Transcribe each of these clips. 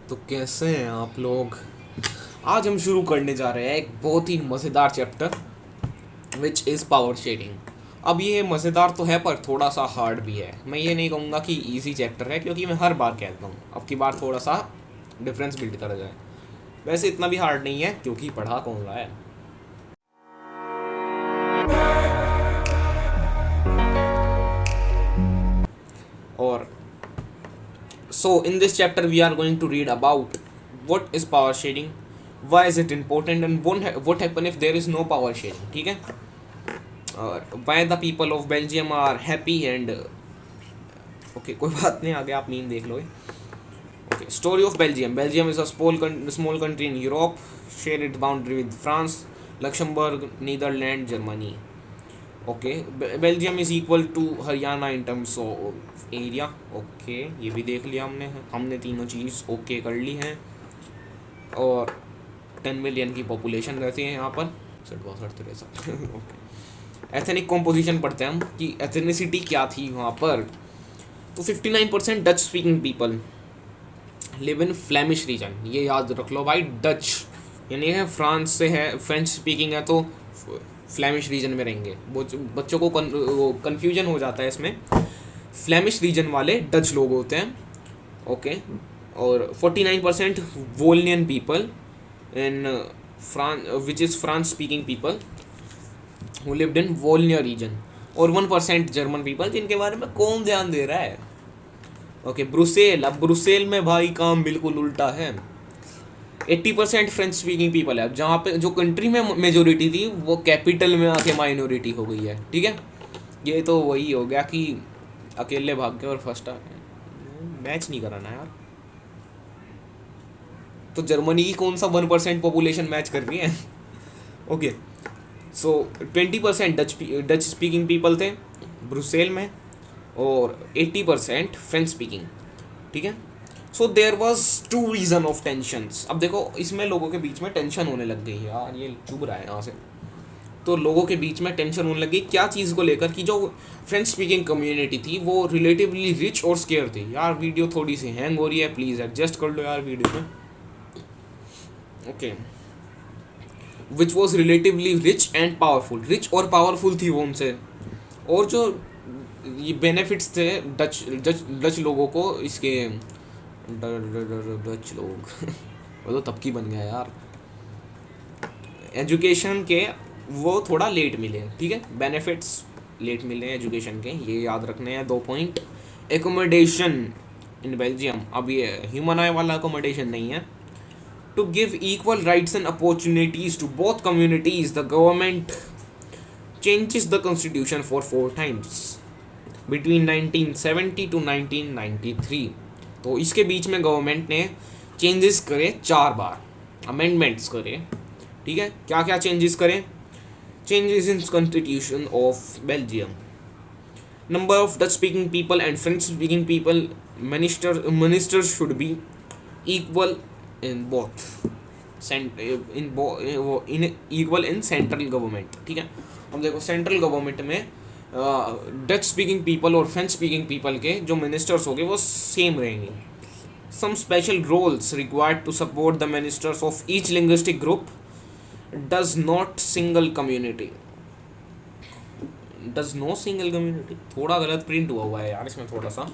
तो कैसे हैं आप लोग। आज हम शुरू करने जा रहे हैं एक बहुत ही मज़ेदार chapter which is power sharing. अब ये मज़ेदार तो है पर थोड़ा सा हार्ड भी है। मैं ये नहीं कहूँगा कि इजी चैप्टर है क्योंकि मैं हर बार कहता हूँ, अब की बार थोड़ा सा डिफरेंस बिल्ड करा जाए। वैसे इतना भी हार्ड नहीं है क्योंकि पढ़ा कौन रहा है। और so in this chapter we are going to read about what is power sharing, why is it important, and what happen if there is no power sharing. ठीक है, और why the people of Belgium are happy and okay, कोई बात नहीं, आगे आप meme देख लो। Okay, story of Belgium. Belgium is a small country in Europe, share its boundary with France, Luxembourg, Netherlands, Germany. Okay, Belgium is equal to Haryana in terms of area. Okay, ये भी देख लिया हमने तीनों चीज़ ओके कर ली हैं। और 10 मिलियन की पॉपुलेशन रहती है यहाँ पर। ओके, एथनिक कॉम्पोजिशन पढ़ते हैं हम कि एथनिसिटी क्या थी वहाँ पर। तो 59% Dutch speaking people live in Flemish region. ये याद रख लो भाई, डच यानी है फ्रांस से है, फ्रेंच स्पीकिंग है तो फ्लेमिश रीजन में रहेंगे। बच्चों को कन्फ्यूजन हो जाता है इसमें। फ्लेमिश रीजन वाले डच लोग होते हैं। ओके, और 49% Walloonian people in France which is France speaking people who lived in Wallonia region. और 1% जर्मन पीपल, जिनके बारे में कौन ध्यान दे रहा है। Okay, Brussels. अब ब्रुसेल में भाई काम बिल्कुल उल्टा है। 80% फ्रेंच स्पीकिंग पीपल है। अब जहाँ पे जो कंट्री में मेजोरिटी थी वो कैपिटल में आके माइनॉरिटी हो गई है। ठीक है, ये तो वही हो गया कि अकेले भाग गए और फर्स्ट आ गए। मैच नहीं कराना यार। तो जर्मनी की कौन सा 1% पॉपुलेशन मैच कर रही है। Okay, so 20% Dutch speaking people थे ब्रुसेल में, और 80% फ्रेंच स्पीकिंग। ठीक है, so there was 2 reason of tensions. अब देखो, इसमें लोगों के बीच में टेंशन होने लग गई यार, ये चुभ रहा है यहाँ से। तो लोगों के बीच में टेंशन होने लगी क्या चीज़ को लेकर, कि जो फ्रेंच स्पीकिंग कम्युनिटी थी वो रिलेटिवली रिच और स्केयर थी। यार वीडियो थोड़ी सी हैंग हो रही है, प्लीज़ एडजस्ट कर लो यार वीडियो में। Okay, which was relatively rich and powerful. Rich और पावरफुल थी वो उनसे। और जो ये बेनिफिट्स थे डच डच डच लोगों को, इसके डच लोग वो तो तबकी बन गया यार। एजुकेशन के वो थोड़ा लेट मिले। ठीक है, बेनिफिट्स लेट मिले एजुकेशन के, ये याद रखने हैं 2 पॉइंट। एकोमोडेशन इन बेल्जियम, अब ये ह्यूमन आई वाला अकोमोडेशन नहीं है। To give equal rights and opportunities to both communities, the government changes the constitution for 4 times between 1970 to 1993। तो इसके बीच में गवर्नमेंट ने चेंजेस करे 4 बार, अमेंडमेंट्स करे। ठीक है, क्या क्या चेंजेस करें। Changes in constitution of Belgium, number of Dutch speaking people and French speaking people, ministers should be equal in both in equal in central government. ठीक है, अब देखो सेंट्रल गवर्नमेंट में डच स्पीकिंग पीपल और French speaking people के जो ministers होंगे वो सेम रहेंगे। Some special roles required to support the ministers of each linguistic group does not single community. Does no single community थोड़ा गलत प्रिंट हुआ है यार इसमें, थोड़ा सा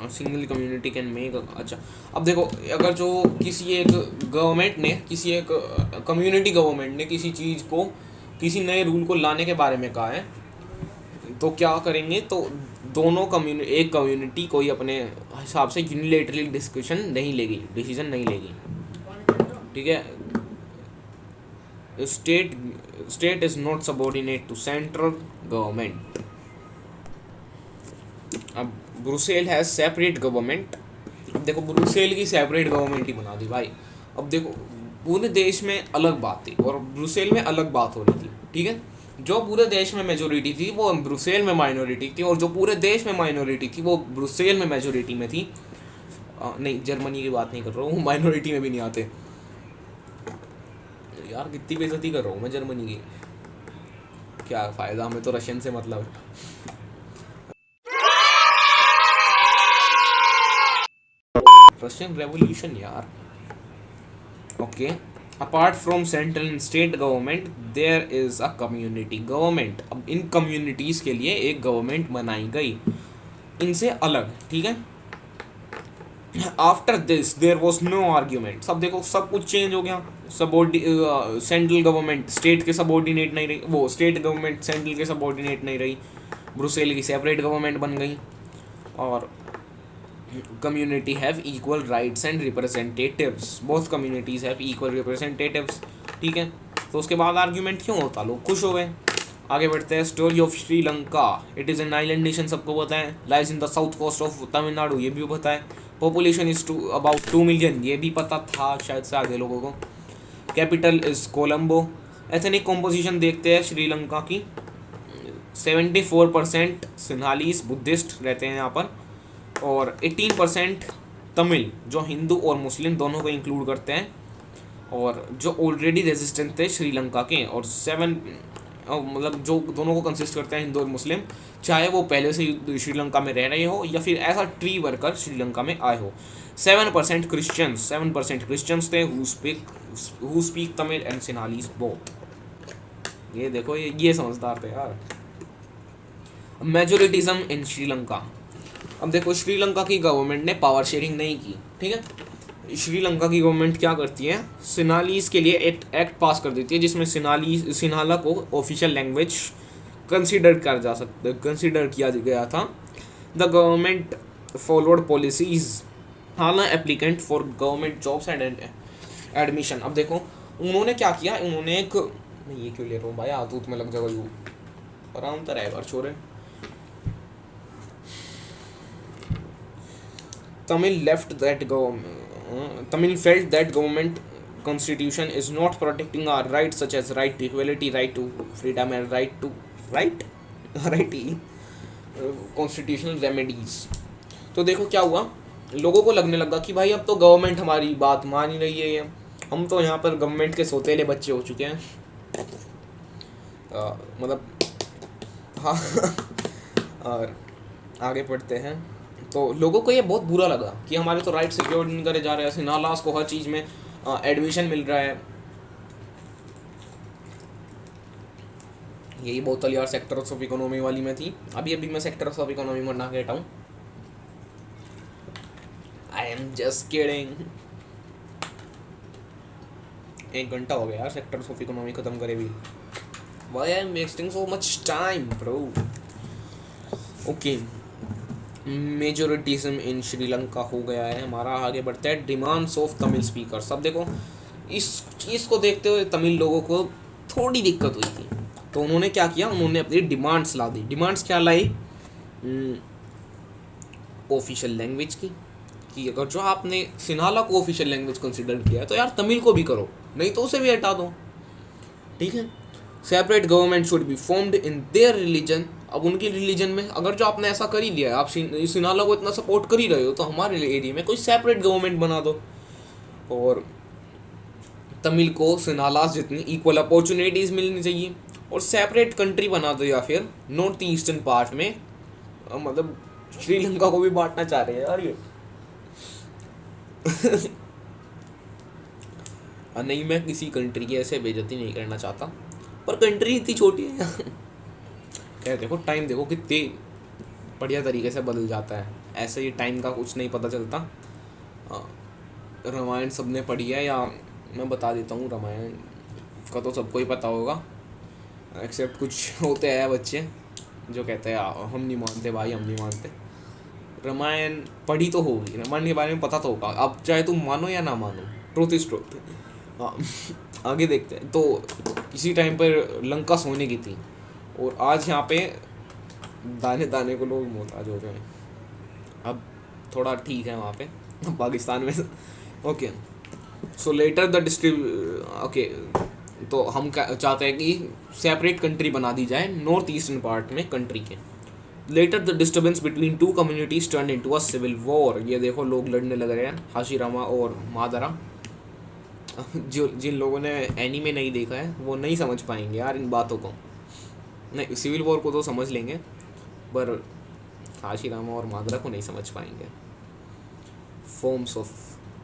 सिंगल कम्युनिटी कैन मेक। अच्छा, अब देखो, अगर जो किसी एक गवर्नमेंट ने, किसी एक कम्युनिटी गवर्नमेंट ने किसी चीज़ को, किसी नए रूल को लाने के बारे में कहा है, तो क्या करेंगे, तो दोनों एक कम्युनिटी कोई अपने हिसाब से यूनिलेटरली डिस्कशन नहीं लेगी, डिसीजन नहीं लेगी। ठीक है, state is not subordinate to central government. अब ब्रुसेल है सेपरेट गवर्नमेंट। अब देखो, ब्रुसेल की सेपरेट गवर्नमेंट ही बना दी भाई। अब देखो, पूरे देश में अलग बात थी और ब्रुसेल में अलग बात हो रही थी। ठीक है, जो पूरे देश में मेजोरिटी थी वो ब्रुसेल में माइनॉरिटी थी, और जो पूरे देश में माइनॉरिटी थी वो ब्रुसेल में मेजोरिटी में थी। नहीं, जर्मनी की बात नहीं कर रहा हूँ, माइनॉरिटी में भी नहीं आते यार। कितनी बेइज्जती कर रहा हूँ मैं जर्मनी की, क्या फ़ायदा, हमें तो रशियन से मतलब है। रशियन रेवोल्यूशन यार। Okay, apart from central and state government there is a community government. अब इन कम्युनिटीज़ के लिए एक गवर्नमेंट बनाई गई इनसे अलग, ठीक है। After this there was no argument. सब देखो सब कुछ चेंज हो गया। सेंट्रल गवर्नमेंट स्टेट के सबऑर्डिनेट नहीं रही, वो स्टेट गवर्नमेंट सेंट्रल के सबऑर्डिनेट नहीं रही, ब्रुसेल की सेपरेट गवर्नमेंट बन गई, और community have equal rights and representatives. Both communities have equal representatives, ठीक है। तो उसके बाद आर्ग्यूमेंट क्यों होता, लोग खुश हो गए। आगे बढ़ते हैं। Story of Sri Lanka. It is an island nation, सबको पता है। Lies in the south coast of Tamil Nadu, ये भी पता है। पॉपुलेशन इज अबाउट 2 मिलियन, ये भी पता था शायद से आगे लोगों को। Capital is Colombo. Ethnic composition देखते हैं श्रीलंका की। 74% सिन्हालीस बुद्धिस्ट रहते हैं यहाँ पर, और 18% तमिल, जो हिंदू और मुस्लिम दोनों को इंक्लूड करते हैं, और जो ऑलरेडी रेजिस्टेंट थे श्रीलंका के, और 7 मतलब जो दोनों को कंसिस्ट करते हैं हिंदू और मुस्लिम, चाहे वो पहले से श्रीलंका में रह रहे हो या फिर ऐसा ट्री वर्कर श्रीलंका में आए हो। 7% क्रिश्चियंस, 7% क्रिश्चियंस थे who speak Tamil and Sinhalese both. ये देखो ये समझदार थे यार। मेजोरिटिज्म इन श्रीलंका। अब देखो श्रीलंका की गवर्नमेंट ने पावर शेयरिंग नहीं की, ठीक है। श्रीलंका की गवर्नमेंट क्या करती है, सिन्हालीस के लिए एक एक्ट पास कर देती है जिसमें सिन्हाला को ऑफिशियल लैंग्वेज कंसीडर किया गया था। द गवर्नमेंट फॉलोड पॉलिसीज हाला applicant for government jobs and admission. अब देखो उन्होंने क्या किया, उन्होंने एक, मैं ये क्यों ले रहा हूँ भाई, आतूत में लग जाएगा यू, आराम तो रहेगा छोरे। Tamil felt that government constitution is not protecting our rights such as right to equality, right to freedom and right to constitutional remedies। तो देखो क्या हुआ, लोगों को लगने लगा कि भाई अब तो गवर्नमेंट हमारी बात मान ही रही है, ये हम तो यहाँ पर गवर्नमेंट के सौतेले बच्चे हो चुके हैं। मतलब हाँ और आगे पढ़ते हैं। तो लोगों को ये बहुत बुरा लगा कि हमारे तो राइट सिक्योर नहीं करे जा रहे हैं, सिन्हालास को हर चीज़ में एडमिशन मिल रहा है। यही बोतल यार सेक्टर्स ऑफ इकोनॉमी वाली में थी, अभी मैं सेक्टर्स ऑफ इकोनॉमी में ना कहता हूँ। I am just kidding. 1 घंटा हो गया यार सेक्टर्स ऑफ इकोनॉमी खत्म करे भी। Why I am wasting so much time bro. Okay, majoritism in Sri Lanka हो गया है हमारा। आगे बढ़ते हैं। Demands of Tamil speakers. अब देखो इस चीज़ को देखते हुए तमिल लोगों को थोड़ी दिक्कत हुई थी, तो उन्होंने क्या किया, उन्होंने अपनी डिमांड्स ला दी। डिमांड्स क्या लाई, ऑफिशियल लैंग्वेज की, कि अगर जो आपने सिन्हाला को ऑफिशियल लैंग्वेज कंसिडर किया है तो यार तमिल को भी करो, नहीं तो उसे भी हटा दो, ठीक है। Separate government should be formed in their religion. अब उनकी रिलीजन में अगर जो आपने ऐसा कर ही लिया है, आप सिन्हाला को इतना सपोर्ट कर ही रहे हो, तो हमारे एरिया में कोई सेपरेट गवर्नमेंट बना दो, और तमिल को सिन्हालास जितनी इक्वल अपॉर्चुनिटीज़ मिलनी चाहिए, और सेपरेट कंट्री बना दो, या फिर नॉर्थ ईस्टर्न पार्ट में, मतलब श्रीलंका को भी बांटना चाह रहे हैं यार ये। नहीं, मैं किसी कंट्री की ऐसे बेइज्जती नहीं करना चाहता, पर कंट्री इतनी छोटी है यार। देखो टाइम देखो कितनी बढ़िया तरीके से बदल जाता है, ऐसे ही टाइम का कुछ नहीं पता चलता। रामायण सबने पढ़ी है, या मैं बता देता हूँ, रामायण का तो सबको ही पता होगा, एक्सेप्ट कुछ होते हैं बच्चे जो कहते हैं हम नहीं मानते भाई, हम नहीं मानते। रामायण पढ़ी तो होगी, रामायण के बारे में पता तो होगा, अब चाहे तुम मानो या ना मानो, ट्रुथ इज ट्रुथ। हाँ, आगे देखते हैं। तो किसी टाइम पर लंका सोने की थी, और आज यहाँ पे दाने दाने को लोग मोहताज हो रहे हैं। अब थोड़ा ठीक है वहाँ पे पाकिस्तान में। Okay, so later the okay, तो हम क्या चाहते हैं कि सेपरेट कंट्री बना दी जाए नॉर्थ ईस्टर्न पार्ट में कंट्री के। Later the disturbance between 2 communities turn into a civil war. ये देखो लोग लड़ने लग रहे हैं, हाशिरामा और मादरा। जो जिन लोगों ने एनीमे नहीं देखा है वो नहीं समझ पाएंगे यार इन बातों को। नहीं, सिविल वॉर को तो समझ लेंगे, पर हाशिरामा और मादरा को नहीं समझ पाएंगे। Forms of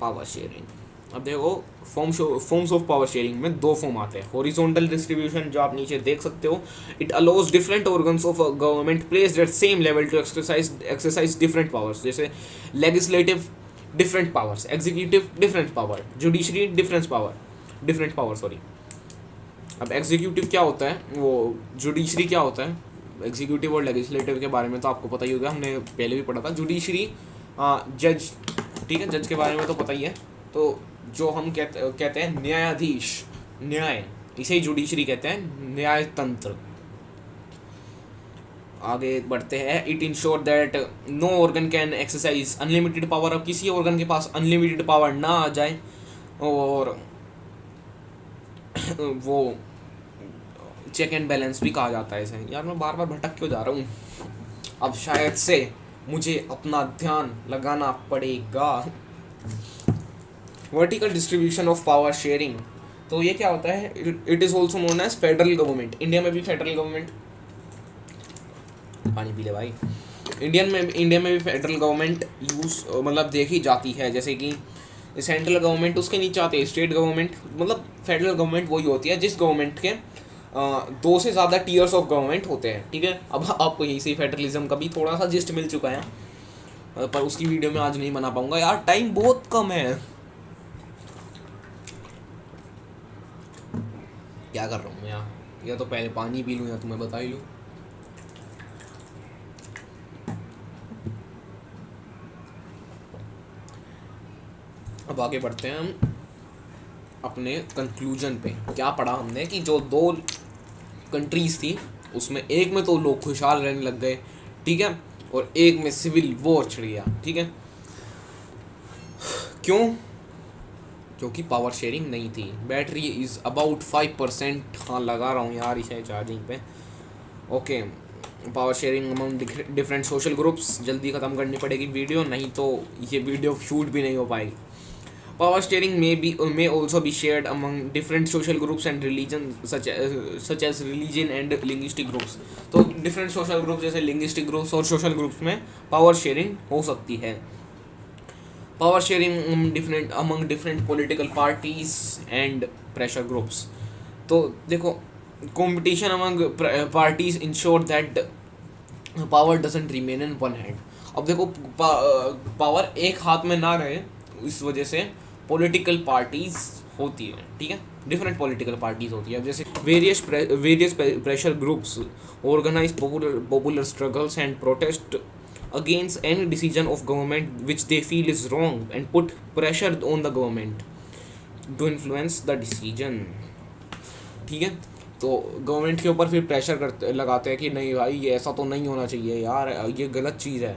power sharing. अब देखो फॉर्म्स ऑफ पावर शेयरिंग में दो फॉर्म आते हैं। हॉरिजॉन्टल डिस्ट्रीब्यूशन जो आप नीचे देख सकते हो, it allows different organs of government placed at same level to exercise different powers, जैसे legislative different powers, executive different power, judiciary different power sorry. अब एग्जीक्यूटिव क्या होता है, वो जुडिशरी क्या होता है, एग्जीक्यूटिव और लेजिस्लेटिव के बारे में तो आपको पता ही होगा, हमने पहले भी पढ़ा था। जुडिशरी जज, ठीक है, जज के बारे में तो पता ही है। तो जो हम कहते हैं न्यायाधीश, न्याय, इसे ही जुडिशरी कहते हैं, न्याय तंत्र। आगे बढ़ते हैं। It ensure that no organ can exercise unlimited power. अब किसी ऑर्गन के पास अनलिमिटेड पावर ना आ जाए, और वो चेक एंड बैलेंस भी कहा जाता है इसे। यार मैं बार बार भटक क्यों जा रहा हूँ, अब शायद से मुझे अपना ध्यान लगाना पड़ेगा। Vertical distribution of power sharing, तो ये क्या होता है, it is also known as federal government. India में भी फेडरल गवर्नमेंट, पानी पी ले भाई, इंडिया में भी फेडरल गवर्नमेंट मतलब देखी जाती है। जैसे कि सेंट्रल गवर्नमेंट, उसके नीचे आते हैं स्टेट गवर्नमेंट। मतलब फेडरल गवर्नमेंट वही होती है जिस गवर्नमेंट के दो से ज़्यादा टीयर्स ऑफ गवर्नमेंट होते हैं, ठीक है। अब आपको यही से फेडरलिज्म का भी थोड़ा सा जिस्ट मिल चुका है, पर उसकी वीडियो में आज नहीं बना पाऊंगा यार, टाइम बहुत कम है। क्या कर रहा हूँ मैं यहाँ, या तो पहले पानी पी लूँ या तुम्हें बता ही लूँ। अब आगे बढ़ते हैं हम अपने कंक्लूजन पे। क्या पढ़ा हमने कि जो दो कंट्रीज थी उसमें एक में तो लोग खुशहाल रहने लग गए, ठीक है, और एक में सिविल वॉर छिड़ गया, ठीक है। क्यों? क्योंकि पावर शेयरिंग नहीं थी। बैटरी इज़ अबाउट 5%, हाँ लगा रहा हूँ यार इसे चार्जिंग पे। Okay, power sharing among different social groups, जल्दी ख़त्म करनी पड़ेगी वीडियो, नहीं तो ये वीडियो शूट भी नहीं हो पाएगी। Power sharing may also be shared among different social groups and religion such as religion and linguistic groups। तो different social groups जैसे linguistic groups और social groups में power sharing हो सकती है। Power sharing among different political parties and pressure groups। तो देखो, competition among parties ensure that power doesn't remain in one hand। अब देखो पावर एक हाथ में ना रहे, इस वजह से पॉलिटिकल पार्टीज होती है, ठीक है, डिफरेंट पॉलिटिकल पार्टीज होती है। जैसे various pressure groups organise popular struggles and protest against any decision of government which they feel is wrong and put pressure on the government to influence the decision, ठीक है। तो government के ऊपर फिर pressure लगाते हैं कि नहीं भाई ये ऐसा तो नहीं होना चाहिए यार, ये गलत चीज़ है,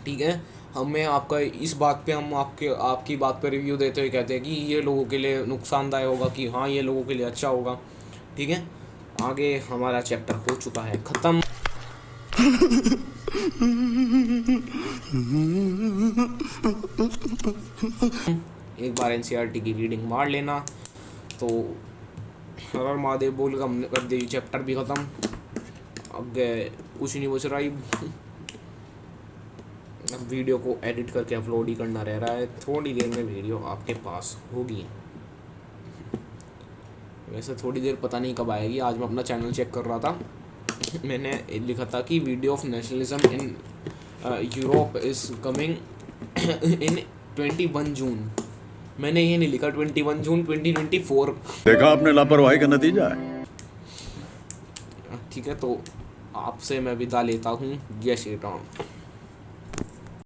ठीक है। हमें आपका इस बात पे हम आपकी बात पे रिव्यू देते हुए कहते हैं कि ये लोगों के लिए नुकसानदायक होगा, कि हाँ ये लोगों के लिए अच्छा होगा, ठीक है। आगे हमारा चैप्टर हो चुका है ख़त्म। एक बार एनसीईआरटी की रीडिंग मार लेना, तो हर हर महादेव बोल का हमने कर दी, चैप्टर भी ख़त्म। अब कुछ नहीं बच रहा, अब वीडियो को एडिट करके अपलोड ही करना रह रहा है। थोड़ी देर में वीडियो आपके पास होगी। वैसे थोड़ी देर पता नहीं कब आएगी। आज मैं अपना चैनल चेक कर रहा था, मैंने लिखा था कि video of nationalism in Europe is coming in 21 जून। मैंने ये नहीं लिखा 21 जून 2024। देखा आपने लापरवाही का नतीजा है। ठीक है, तो आपसे मैं विदा लेता हूँ। जय श्री राम।